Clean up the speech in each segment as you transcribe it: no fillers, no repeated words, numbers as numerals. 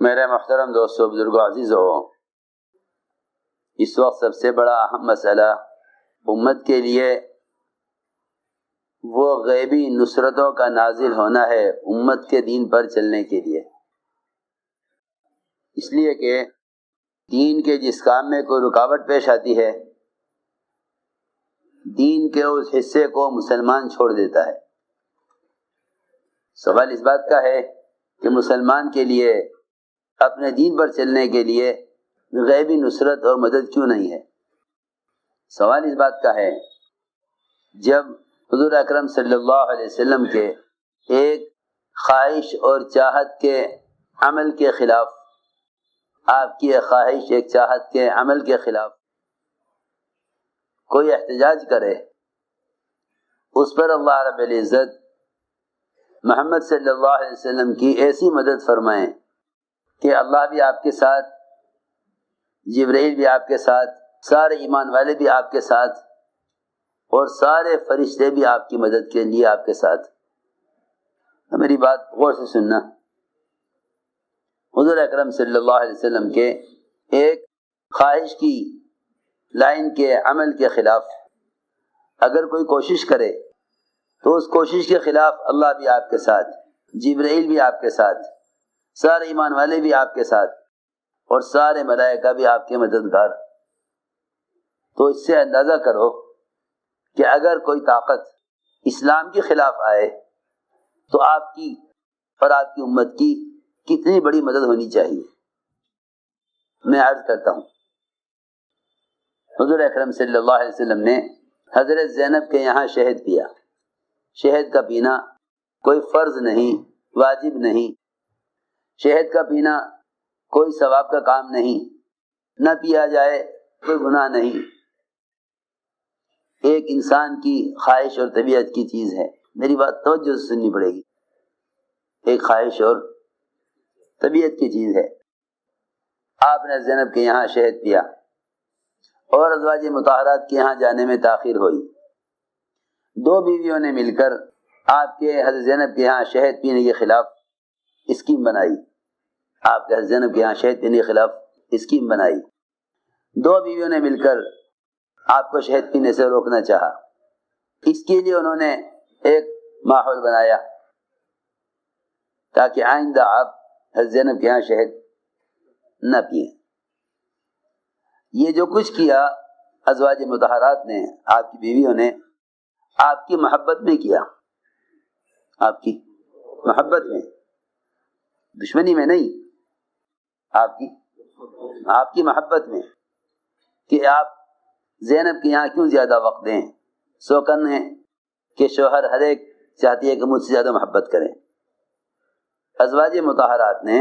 میرے محترم دوستو، بزرگوں، عزیزوں، اس وقت سب سے بڑا اہم مسئلہ امت کے لیے وہ غیبی نصرتوں کا نازل ہونا ہے امت کے دین پر چلنے کے لیے۔ اس لیے کہ دین کے جس کام میں کوئی رکاوٹ پیش آتی ہے، دین کے اس حصے کو مسلمان چھوڑ دیتا ہے۔ سوال اس بات کا ہے کہ مسلمان کے لیے اپنے دین پر چلنے کے لیے غیبی نصرت اور مدد کیوں نہیں ہے؟ سوال اس بات کا ہے جب حضور اکرم صلی اللہ علیہ وسلم کے ایک خواہش اور چاہت کے عمل کے خلاف، آپ کی ایک خواہش ایک چاہت کے عمل کے خلاف کوئی احتجاج کرے، اس پر اللہ رب العزت محمد صلی اللہ علیہ وسلم کی ایسی مدد فرمائیں کہ اللہ بھی آپ کے ساتھ، جبرائیل بھی آپ کے ساتھ، سارے ایمان والے بھی آپ کے ساتھ، اور سارے فرشتے بھی آپ کی مدد کے لیے آپ کے ساتھ۔ میری بات غور سے سننا، حضور اکرم صلی اللہ علیہ وسلم کے ایک خواہش کی لائن کے عمل کے خلاف اگر کوئی کوشش کرے تو اس کوشش کے خلاف اللہ بھی آپ کے ساتھ، جبرائیل بھی آپ کے ساتھ، سارے ایمان والے بھی آپ کے ساتھ، اور سارے ملائکہ بھی آپ کے مددگار۔ تو اس سے اندازہ کرو کہ اگر کوئی طاقت اسلام کے خلاف آئے تو آپ کی اور آپ کی امت کی کتنی بڑی مدد ہونی چاہیے۔ میں عرض کرتا ہوں، حضور اکرم صلی اللہ علیہ وسلم نے حضرت زینب کے یہاں شہد پیا۔ شہد کا پینا کوئی فرض نہیں، واجب نہیں، شہد کا پینا کوئی ثواب کا کام نہیں، نہ پیا جائے کوئی گناہ نہیں، ایک انسان کی خواہش اور طبیعت کی چیز ہے۔ میری بات توجہ سے سننی پڑے گی، ایک خواہش اور طبیعت کی چیز ہے۔ آپ نے زینب کے یہاں شہد پیا اور ازواج مطہرات کے یہاں جانے میں تاخیر ہوئی۔ دو بیویوں نے مل کر آپ کے حضرت زینب کے یہاں شہد پینے کے خلاف اسکیم بنائی۔ آپ کے حضرت زینب کے یہاں شہد پینے کے خلاف اسکیم بنائی۔ دو بیویوں نے مل کر آپ کو شہد پینے سے روکنا چاہا۔ اس کے لیے انہوں نے ایک ماحول بنایا تاکہ آئندہ آپ حضرت زینب کے یہاں شہد نہ پئیں۔ یہ جو کچھ کیا ازواج مطہرات نے، آپ کی بیویوں نے، آپ کی محبت میں کیا، آپ کی محبت میں، دشمنی میں نہیں، آپ کی محبت میں، کہ آپ زینب کے یہاں کیوں زیادہ وقت دیں، سوکن ہے کہ شوہر ہر ایک چاہتی ہے کہ مجھ سے زیادہ محبت کریں۔ ازواج مطہرات نے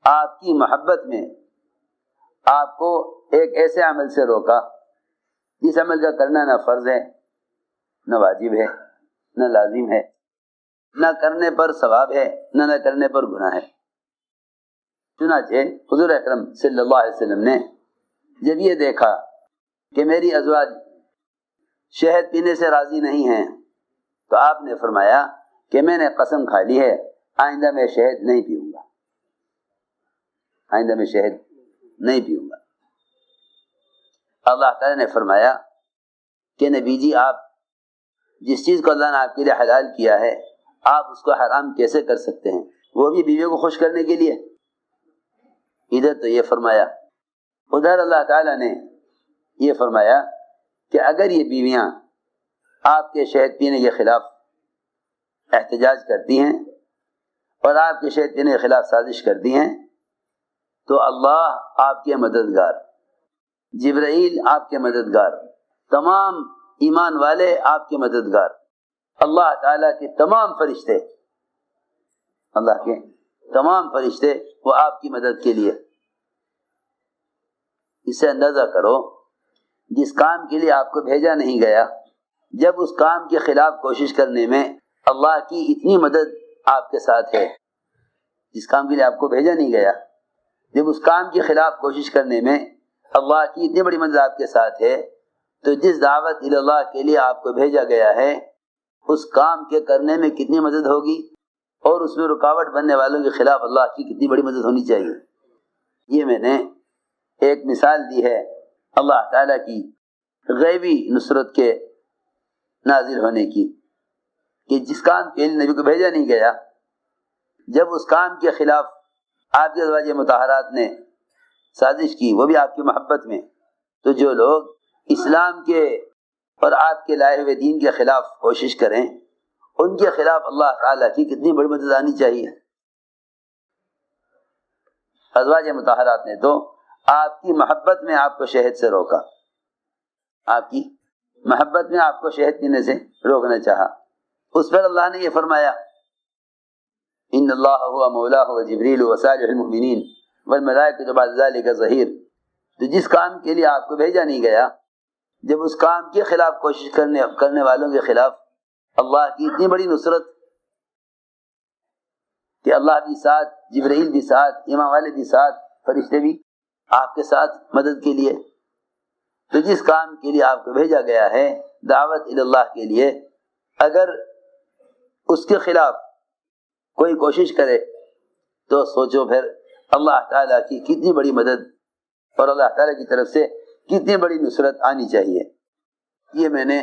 آپ کی محبت میں آپ کو ایک ایسے عمل سے روکا جس عمل کا کرنا نہ فرض ہے، نہ واجب ہے، نہ لازم ہے، نہ کرنے پر ثواب ہے، نہ کرنے پر گناہ ہے۔ چنانچہ حضور اکرم صلی اللہ علیہ وسلم نے جب یہ دیکھا کہ میری ازواج شہد پینے سے راضی نہیں ہیں تو آپ نے فرمایا کہ میں نے قسم کھا لی ہے آئندہ میں شہد نہیں پیوں گا، آئندہ میں شہد نہیں پیوں گا۔ اللہ تعالی نے فرمایا کہ نبی جی، آپ جس چیز کو اللہ نے آپ کے لیے حلال کیا ہے آپ اس کو حرام کیسے کر سکتے ہیں، وہ بھی بیویوں کو خوش کرنے کے لیے؟ ادھر تو یہ فرمایا، ادھر اللہ تعالی نے یہ فرمایا کہ اگر یہ بیویاں آپ کے شہد پینے کے خلاف احتجاج کرتی ہیں اور آپ کے شہد پینے کے خلاف سازش کرتی ہیں تو اللہ آپ کے مددگار، جبرائیل آپ کے مددگار، تمام ایمان والے آپ کے مددگار، اللہ تعالیٰ کے تمام فرشتے، اللہ کے تمام فرشتے وہ آپ کی مدد کے لیے۔ اس سے اندازہ کرو جس کام کے لیے آپ کو بھیجا نہیں گیا، جب اس کام کے خلاف کوشش کرنے میں اللہ کی اتنی مدد آپ کے ساتھ ہے، جس کام کے لیے آپ کو بھیجا نہیں گیا، جب اس کام کے خلاف کوشش کرنے میں اللہ کی اتنی بڑی مدد آپ کے ساتھ ہے، تو جس دعوت اللہ کے لیے آپ کو بھیجا گیا ہے اس کام کے کرنے میں کتنی مدد ہوگی، اور اس میں رکاوٹ بننے والوں کے خلاف اللہ کی کتنی بڑی مدد ہونی چاہیے۔ یہ میں نے ایک مثال دی ہے اللہ تعالیٰ کی غیبی نصرت کے نازل ہونے کی، کہ جس کام کے لیے نبی کو بھیجا نہیں گیا، جب اس کام کے خلاف آپ کے ازواج مطہرات نے سازش کی، وہ بھی آپ کی محبت میں، تو جو لوگ اسلام کے اور آپ کے لائے ہوئے دین کے خلاف کوشش کریں، ان کے خلاف اللہ تعالیٰ کی کتنی بڑی مدد آنی چاہیے۔ ازواج مطہرات نے تو آپ کی محبت میں آپ کو شہد سے روکا، آپ کی محبت میں آپ کو شہد پینے سے روکنا چاہا، اس پر اللہ نے یہ فرمایا ان اللہ هو مولاہ وجبریل وصالح المؤمنین والملائکۃ بعد ذلک ظہیر۔ تو جس کام کے لیے آپ کو بھیجا نہیں گیا، جب اس کام کے خلاف کوشش کرنے والوں کے خلاف اللہ کی اتنی بڑی نصرت کہ اللہ بھی ساتھ، جبرائیل بھی ساتھ، ایمان والے بھی ساتھ، فرشتے بھی آپ کے ساتھ مدد کے لیے، تو جس کام کے لیے آپ کو بھیجا گیا ہے دعوت اللہ کے لیے، اگر اس کے خلاف کوئی کوشش کرے تو سوچو پھر اللہ تعالیٰ کی کتنی بڑی مدد اور اللہ تعالیٰ کی طرف سے کتنی بڑی نصرت آنی چاہیے۔ یہ میں نے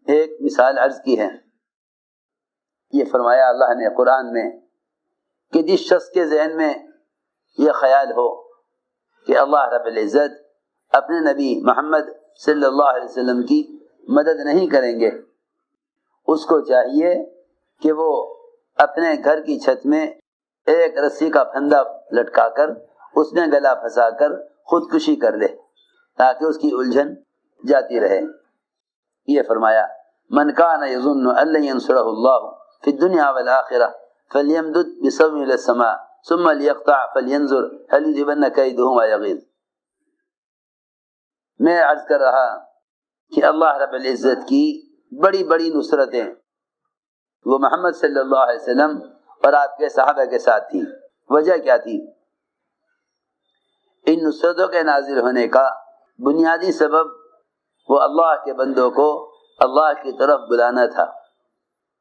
ایک مثال عرض کی ہے۔ یہ فرمایا اللہ نے قرآن میں کہ جس شخص کے ذہن میں یہ خیال ہو کہ اللہ رب العزت اپنے نبی محمد صلی اللہ علیہ وسلم کی مدد نہیں کریں گے، اس کو چاہیے کہ وہ اپنے گھر کی چھت میں ایک رسی کا پھندا لٹکا کر اس میں گلا پھنسا کر خودکشی کر لے تاکہ اس کی الجھن جاتی رہے۔ یہ فرمایا من کان یظن ان لن ینصرہ اللہ فی الدنیا والآخرہ فلیمدد بسبب الی السماء ثم لیقطع فلینظر هل یذهبن کیدہ ما یغیظ۔ میں عرض کر رہا کہ اللہ رب العزت کی بڑی بڑی نصرتیں وہ محمد صلی اللہ علیہ وسلم اور آپ کے صحابہ کے ساتھ تھی۔ وجہ کیا تھی؟ ان نصرتوں کے نازل ہونے کا بنیادی سبب وہ اللہ کے بندوں کو اللہ کی طرف بلانا تھا،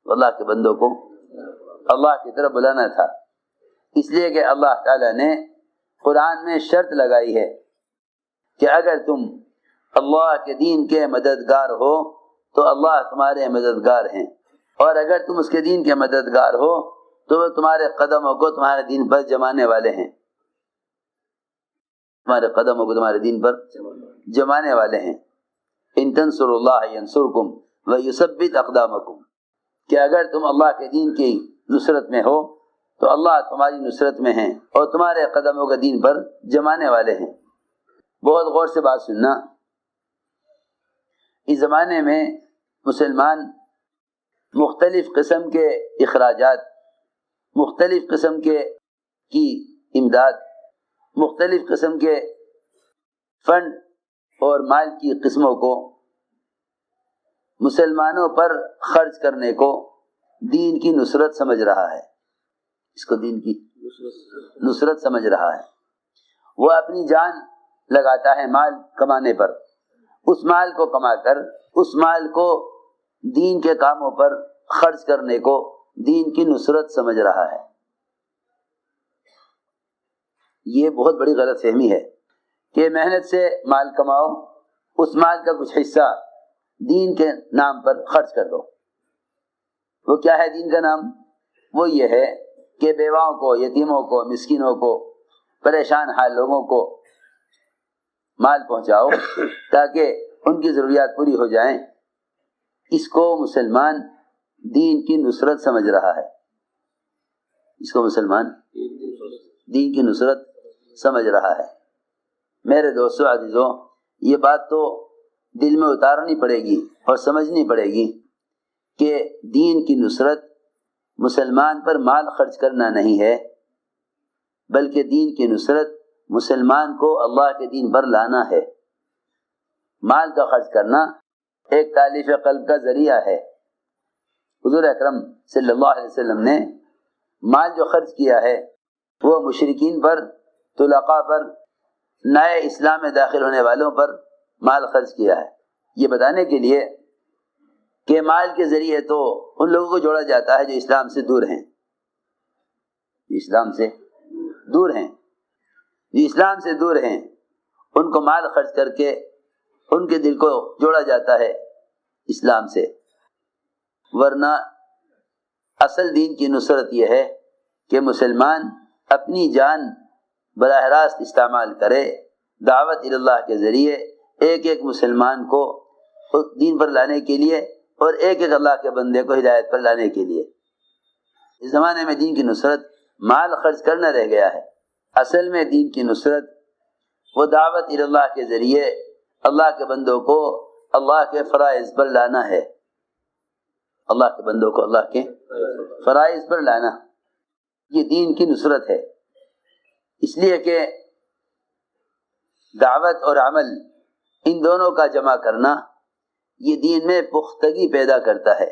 اللہ کے بندوں کو اللہ کی طرف بلانا تھا، اس لیے کہ اللہ تعالیٰ نے قرآن میں شرط لگائی ہے کہ اگر تم اللہ کے دین کے مددگار ہو تو اللہ تمہارے مددگار ہیں، اور اگر تم اس کے دین کے مددگار ہو تو وہ تمہارے قدموں کو تمہارے دین پر جمانے والے ہیں، تمہارے قدموں کو تمہارے دین پر جمانے والے ہیں۔ ان تنصروا اللہ ینصرکم ویثبت اقدامکم، کہ اگر تم اللہ کے دین کی نصرت میں ہو تو اللہ تمہاری نصرت میں ہیں اور تمہارے قدموں کا دین پر جمانے والے ہیں۔ بہت غور سے بات سننا، اس زمانے میں مسلمان مختلف قسم کے اخراجات، مختلف قسم کی امداد، مختلف قسم کے فنڈ اور مال کی قسموں کو مسلمانوں پر خرچ کرنے کو دین کی نصرت سمجھ رہا ہے، اس کو دین کی نصرت سمجھ رہا ہے۔ وہ اپنی جان لگاتا ہے مال کمانے پر، اس مال کو کما کر اس مال کو دین کے کاموں پر خرچ کرنے کو دین کی نصرت سمجھ رہا ہے۔ یہ بہت بڑی غلط فہمی ہے کہ محنت سے مال کماؤ، اس مال کا کچھ حصہ دین کے نام پر خرچ کر دو۔ وہ کیا ہے دین کا نام؟ وہ یہ ہے کہ بیواؤں کو، یتیموں کو، مسکینوں کو، پریشان حال لوگوں کو مال پہنچاؤ تاکہ ان کی ضروریات پوری ہو جائیں۔ اس کو مسلمان دین کی نصرت سمجھ رہا ہے، اس کو مسلمان دین کی نصرت سمجھ رہا ہے۔ میرے دوستو عزیزو، یہ بات تو دل میں اتارنی پڑے گی اور سمجھنی پڑے گی کہ دین کی نصرت مسلمان پر مال خرچ کرنا نہیں ہے، بلکہ دین کی نصرت مسلمان کو اللہ کے دین پر لانا ہے۔ مال کا خرچ کرنا ایک تالیف قلب کا ذریعہ ہے۔ حضور اکرم صلی اللہ علیہ وسلم نے مال جو خرچ کیا ہے وہ مشرکین پر، طلقاء پر، نئے اسلام میں داخل ہونے والوں پر مال خرچ کیا ہے، یہ بتانے کے لیے کہ مال کے ذریعے تو ان لوگوں کو جوڑا جاتا ہے جو اسلام سے دور ہیں، اسلام سے دور ہیں، جو اسلام سے دور ہیں ان کو مال خرچ کر کے ان کے دل کو جوڑا جاتا ہے اسلام سے، ورنہ اصل دین کی نصرت یہ ہے کہ مسلمان اپنی جان براہ راست استعمال کرے، دعوت اللہ کے ذریعے ایک ایک مسلمان کو دین پر لانے کے لیے اور ایک ایک اللہ کے بندے کو ہدایت پر لانے کے لیے۔ اس زمانے میں دین کی نصرت مال خرچ کرنا رہ گیا ہے۔ اصل میں دین کی نصرت وہ دعوت اللہ کے ذریعے اللہ کے بندوں کو اللہ کے فرائض پر لانا ہے، اللہ کے بندوں کو اللہ کے فرائض پر لانا، یہ دین کی نصرت ہے۔ اس لیے کہ دعوت اور عمل ان دونوں کا جمع کرنا یہ دین میں پختگی پیدا کرتا ہے،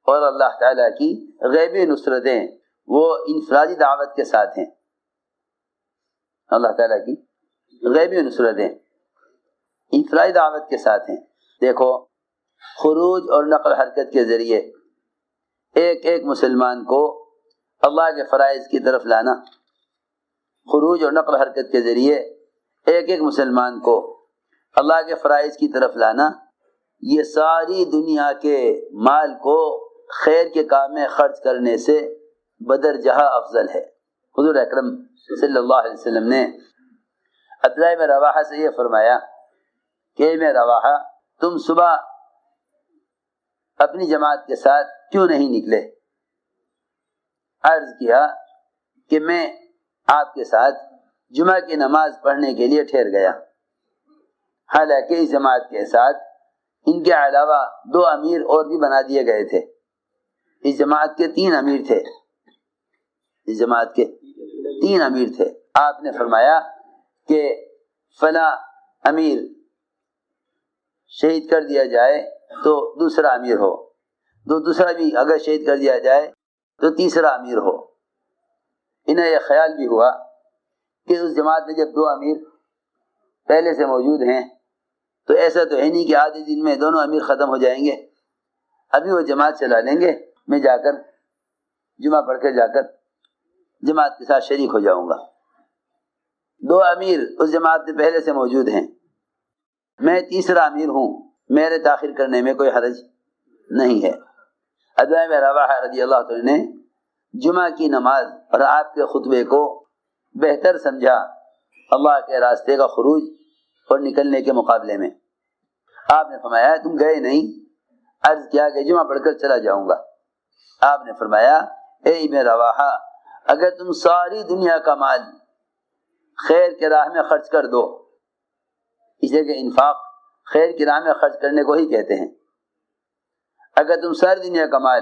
اور اللہ تعالیٰ کی غیبی نصرتیں وہ انفرادی دعوت کے ساتھ ہیں۔ اللہ تعالیٰ کی غیبی نصرتیں انفرادی دعوت کے ساتھ ہیں۔ دیکھو، خروج اور نقل حرکت کے ذریعے ایک ایک مسلمان کو اللہ کے فرائض کی طرف لانا، خروج اور نقل حرکت کے ذریعے ایک ایک مسلمان کو اللہ کے فرائض کی طرف لانا، یہ ساری دنیا کے مال کو خیر کے کام میں خرچ کرنے سے بدرجہ افضل ہے۔ حضور اکرم صلی اللہ علیہ وسلم نے عبداللہ بن رواحہ سے یہ فرمایا کہ اے میں رواحہ، تم صبح اپنی جماعت کے ساتھ کیوں نہیں نکلے؟ عرض کیا کہ میں آپ کے ساتھ جمعہ کی نماز پڑھنے کے لیے ٹھہر گیا، حالانکہ اس جماعت کے ساتھ ان کے علاوہ 2 امیر اور بھی بنا دیے گئے تھے۔ اس جماعت کے 3 امیر تھے، اس جماعت کے 3 امیر تھے۔ آپ نے فرمایا کہ فلاں امیر شہید کر دیا جائے تو دوسرا امیر ہو، دوسرا بھی اگر شہید کر دیا جائے تو تیسرا امیر ہو۔ انہیں یہ خیال بھی ہوا کہ اس جماعت میں جب 2 امیر پہلے سے موجود ہیں تو ایسا تو ہے نہیں کہ آدھے دن میں دونوں امیر ختم ہو جائیں گے، ابھی وہ جماعت چلا لیں گے، میں جا کر جمعہ پڑھ کر جا کر جماعت کے ساتھ شریک ہو جاؤں گا۔ 2 امیر اس جماعت میں پہلے سے موجود ہیں، میں تیسرا امیر ہوں، میرے تاخیر کرنے میں کوئی حرج نہیں ہے۔ عبداللہ بن رواحہ رضی اللہ عنہ نے جمعہ کی نماز اور آپ کے خطبے کو بہتر سمجھا اللہ کے راستے کا خروج اور نکلنے کے مقابلے میں۔ آپ نے فرمایا تم گئے نہیں؟ عرض کیا کہ جمعہ پڑھ کر چلا جاؤں گا۔ آپ نے فرمایا اے ابن رواحہ، اگر تم ساری دنیا کا مال خیر کی راہ میں خرچ کر دو، اس لیے کہ انفاق خیر کی راہ میں خرچ کرنے کو ہی کہتے ہیں، اگر تم ساری دنیا کا مال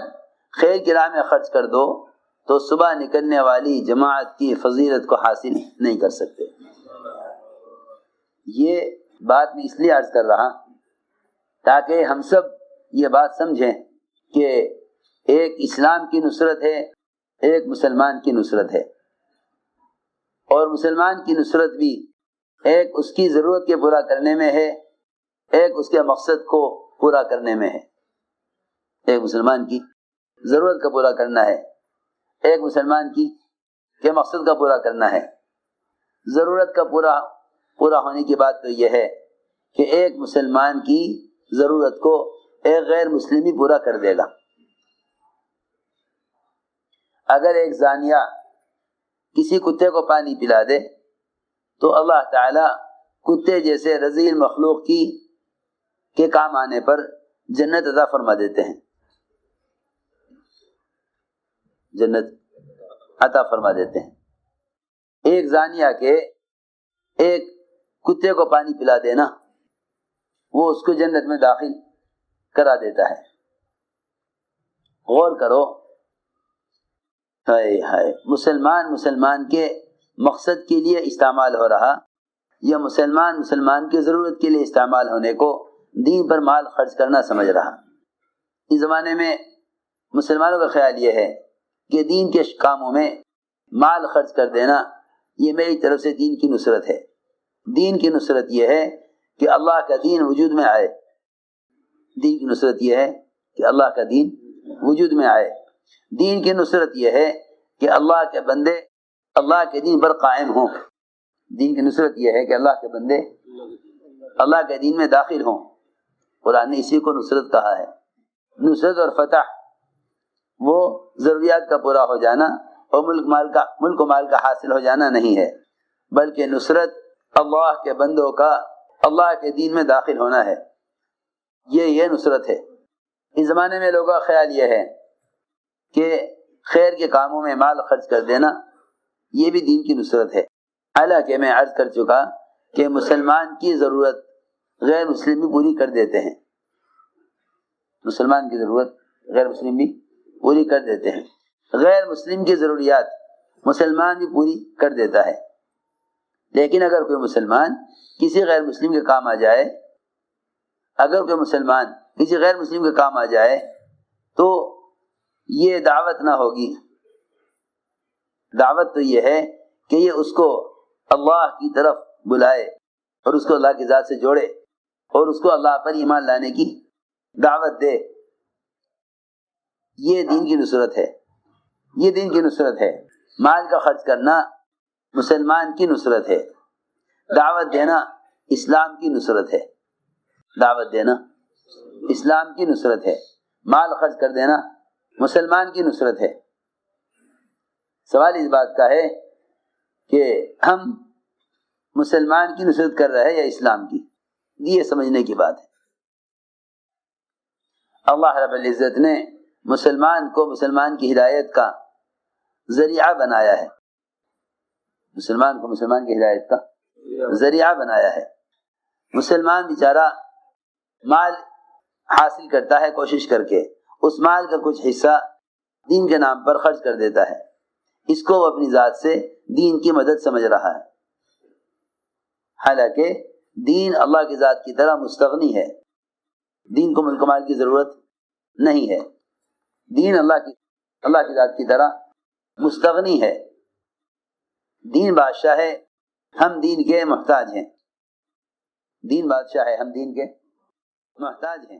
خیر کی راہ میں خرچ کر دو تو صبح نکلنے والی جماعت کی فضیلت کو حاصل نہیں کر سکتے۔ یہ بات میں اس لیے عرض کر رہا تاکہ ہم سب یہ بات سمجھیں کہ ایک اسلام کی نصرت ہے، ایک مسلمان کی نصرت ہے، اور مسلمان کی نصرت بھی ایک اس کی ضرورت کے پورا کرنے میں ہے، ایک اس کے مقصد کو پورا کرنے میں ہے۔ ایک مسلمان کی ضرورت کا پورا کرنا ہے، ایک مسلمان کی کے مقصد کا پورا کرنا ہے۔ ضرورت کا پورا ہونے کی بات تو یہ ہے کہ ایک مسلمان کی ضرورت کو ایک غیر مسلم پورا کر دے گا۔ اگر ایک زانیہ کسی کتے کو پانی پلا دے تو اللہ تعالی کتے جیسے رذیل مخلوق کے کام آنے پر جنت عطا فرما دیتے ہیں، جنت عطا فرما دیتے ہیں۔ ایک زانیہ کے ایک کتے کو پانی پلا دینا وہ اس کو جنت میں داخل کرا دیتا ہے۔ غور کرو، ہائے ہائے، مسلمان کے مقصد کے لیے استعمال ہو رہا یا مسلمان کی ضرورت کے لیے استعمال ہونے کو دین پر مال خرچ کرنا سمجھ رہا۔ اس زمانے میں مسلمانوں کا خیال یہ ہے کہ دین کے کاموں میں مال خرچ کر دینا یہ میری طرف سے دین کی نصرت ہے۔ دین کی نصرت یہ ہے کہ اللہ کا دین وجود میں آئے، دین کی نصرت یہ ہے کہ اللہ کا دین وجود میں آئے، دین کی نصرت یہ ہے کہ اللہ کے بندے اللہ کے دین پر قائم ہوں. دین کی نصرت یہ ہے کہ اللہ کے بندے اللہ کے دین میں داخل ہوں. قرآن نے اسی کو نصرت کہا ہے. نصرت اور فتح وہ ضروریات کا پورا ہو جانا اور ملک و مال کا حاصل ہو جانا نہیں ہے، بلکہ نصرت اللہ کے بندوں کا اللہ کے دین میں داخل ہونا ہے. یہ نصرت ہے. اس زمانے میں لوگوں کا خیال یہ ہے کہ خیر کے کاموں میں مال خرچ کر دینا یہ بھی دین کی نصرت ہے. حالانکہ میں عرض کر چکا کہ مسلمان کی ضرورت غیر مسلم بھی پوری کر دیتے ہیں. مسلمان کی ضرورت غیر مسلم بھی پوری کر دیتے ہیں. غیر مسلم کی ضروریات مسلمان بھی پوری کر دیتا ہے. لیکن اگر کوئی مسلمان کسی غیر مسلم کے کام آ جائے تو یہ دعوت نہ ہوگی. دعوت تو یہ ہے کہ یہ اس کو اللہ کی طرف بلائے اور اس کو اللہ کی ذات سے جوڑے اور اس کو اللہ پر ایمان لانے کی دعوت دے. یہ دین کی نصرت ہے. یہ دین کی نصرت ہے. مال کا خرچ کرنا مسلمان کی نصرت ہے. دعوت دینا اسلام کی نصرت ہے. دعوت دینا اسلام کی نصرت ہے. مال خرچ کر دینا مسلمان کی نصرت ہے. سوال اس بات کا ہے کہ ہم مسلمان کی نصرت کر رہے ہیں یا اسلام کی. یہ سمجھنے کی بات ہے. اللہ رب العزت نے مسلمان کو مسلمان کی ہدایت کا ذریعہ بنایا ہے. مسلمان کو مسلمان کی ہدایت کا ذریعہ بنایا ہے. مسلمان بیچارہ مال حاصل کرتا ہے کوشش کر کے، اس مال کا کچھ حصہ دین کے نام پر خرچ کر دیتا ہے. اس کو وہ اپنی ذات سے دین کی مدد سمجھ رہا ہے. حالانکہ دین اللہ کی ذات کی طرح مستغنی ہے. دین کو ملک و مال کی ضرورت نہیں ہے. دین اللہ کی ذات کی طرح مستغنی ہے. دین بادشاہ ہے، ہم دین کے محتاج ہیں. دین بادشاہ ہے، ہم دین کے محتاج ہیں.